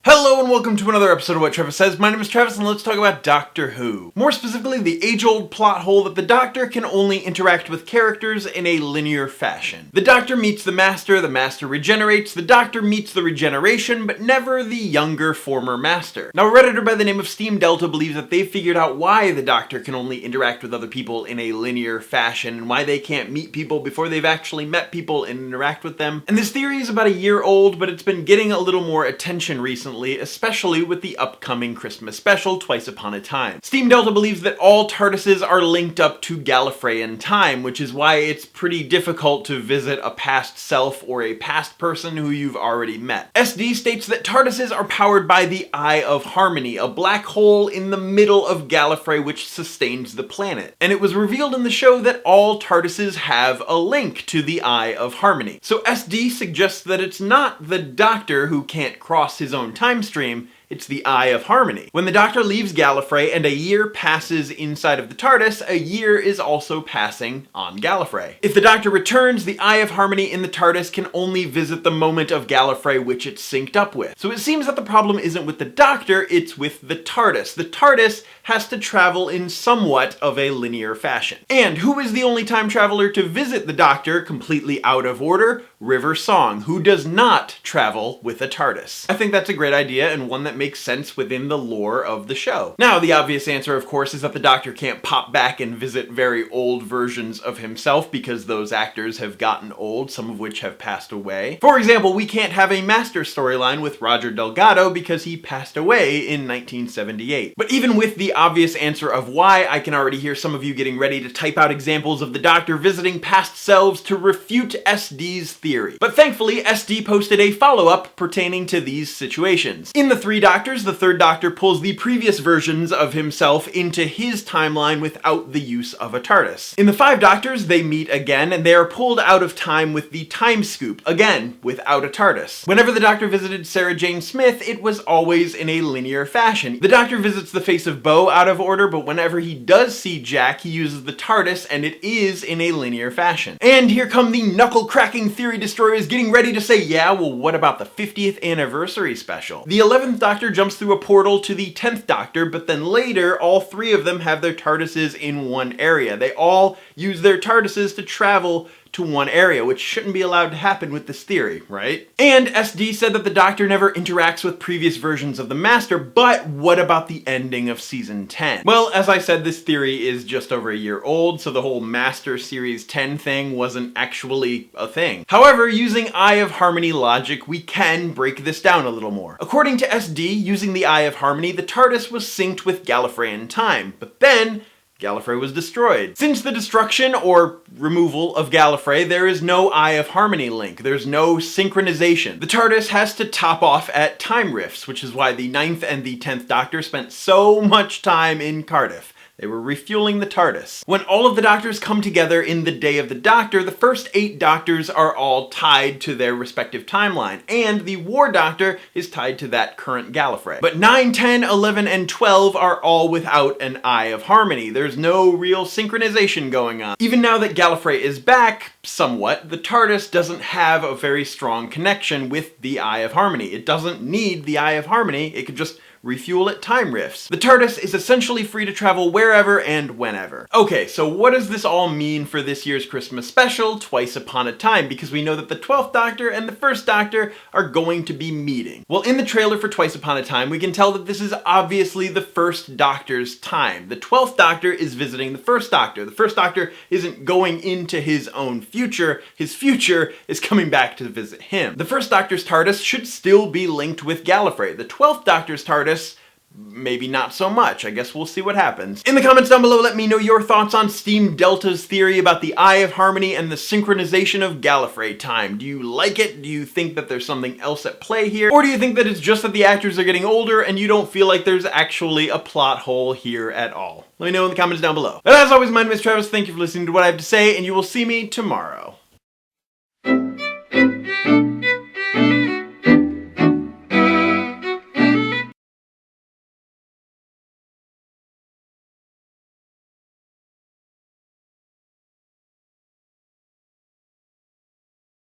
Hello and welcome to another episode of What Travis Says. My name is Travis and let's talk about Doctor Who. More specifically, the age-old plot hole that the Doctor can only interact with characters in a linear fashion. The Doctor meets the Master regenerates, the Doctor meets the regeneration, but never the younger former Master. Now, a Redditor by the name of SteamDelta believes that they've figured out why the Doctor can only interact with other people in a linear fashion and why they can't meet people before they've actually met people and interact with them. And this theory is about a year old, but it's been getting a little more attention recently, especially with the upcoming Christmas special, Twice Upon a Time. SteamDelta believes that all TARDISes are linked up to Gallifreyan time, which is why it's pretty difficult to visit a past self or a past person who you've already met. SD states that TARDISes are powered by the Eye of Harmony, a black hole in the middle of Gallifrey which sustains the planet. And it was revealed in the show that all TARDISes have a link to the Eye of Harmony. So SD suggests that it's not the Doctor who can't cross his own time stream, it's the Eye of Harmony. When the Doctor leaves Gallifrey and a year passes inside of the TARDIS, a year is also passing on Gallifrey. If the Doctor returns, the Eye of Harmony in the TARDIS can only visit the moment of Gallifrey which it's synced up with. So it seems that the problem isn't with the Doctor, it's with the TARDIS. The TARDIS has to travel in somewhat of a linear fashion. And who is the only time traveler to visit the Doctor completely out of order? River Song, who does not travel with a TARDIS. I think that's a great idea and one that makes sense within the lore of the show. Now, the obvious answer, of course, is that the Doctor can't pop back and visit very old versions of himself because those actors have gotten old, some of which have passed away. For example, we can't have a Master storyline with Roger Delgado because he passed away in 1978. But even with the obvious answer of why, I can already hear some of you getting ready to type out examples of the Doctor visiting past selves to refute SD's theory. But thankfully, SD posted a follow-up pertaining to these situations. In the Three Doctors, the third Doctor pulls the previous versions of himself into his timeline without the use of a TARDIS. In the Five Doctors, they meet again, and they are pulled out of time with the time scoop, again, without a TARDIS. Whenever the Doctor visited Sarah Jane Smith, it was always in a linear fashion. The Doctor visits the face of Bo out of order, but whenever he does see Jack, he uses the TARDIS, and it is in a linear fashion. And here come the knuckle-cracking theory destroyers getting ready to say, yeah, well, what about the 50th anniversary special? The 11th Doctor jumps through a portal to the 10th Doctor, but then later, all three of them have their TARDISes in one area. They all use their TARDISes to travel to one area, which shouldn't be allowed to happen with this theory, right? And SD said that the Doctor never interacts with previous versions of the Master, but what about the ending of season 10? Well, as I said, this theory is just over a year old, so the whole Master Series 10 thing wasn't actually a thing. However, using Eye of Harmony logic, we can break this down a little more. According to SD, using the Eye of Harmony, the TARDIS was synced with Gallifreyan time, but then Gallifrey was destroyed. Since the destruction or removal of Gallifrey, there is no Eye of Harmony link. There's no synchronization. The TARDIS has to top off at time rifts, which is why the 9th and the 10th Doctor spent so much time in Cardiff. They were refueling the TARDIS. When all of the Doctors come together in the Day of the Doctor, the first 8 Doctors are all tied to their respective timeline, and the War Doctor is tied to that current Gallifrey. But 9, 10, 11, and 12 are all without an Eye of Harmony. There's no real synchronization going on. Even now that Gallifrey is back, somewhat, the TARDIS doesn't have a very strong connection with the Eye of Harmony. It doesn't need the Eye of Harmony, it could just refuel at time rifts. The TARDIS is essentially free to travel wherever and whenever. Okay, so what does this all mean for this year's Christmas special, Twice Upon a Time? Because we know that the 12th Doctor and the 1st Doctor are going to be meeting. Well, in the trailer for Twice Upon a Time, we can tell that this is obviously the 1st Doctor's time. The 12th Doctor is visiting the 1st Doctor. The 1st Doctor isn't going into his own future. His future is coming back to visit him. The 1st Doctor's TARDIS should still be linked with Gallifrey. The 12th Doctor's TARDIS, maybe not so much. I guess we'll see what happens. In the comments down below, let me know your thoughts on SteamDelta's theory about the Eye of Harmony and the synchronization of Gallifrey time. Do you like it? Do you think that there's something else at play here? Or do you think that it's just that the actors are getting older and you don't feel like there's actually a plot hole here at all? Let me know in the comments down below. But as always, my name is Travis. Thank you for listening to what I have to say, and you will see me tomorrow.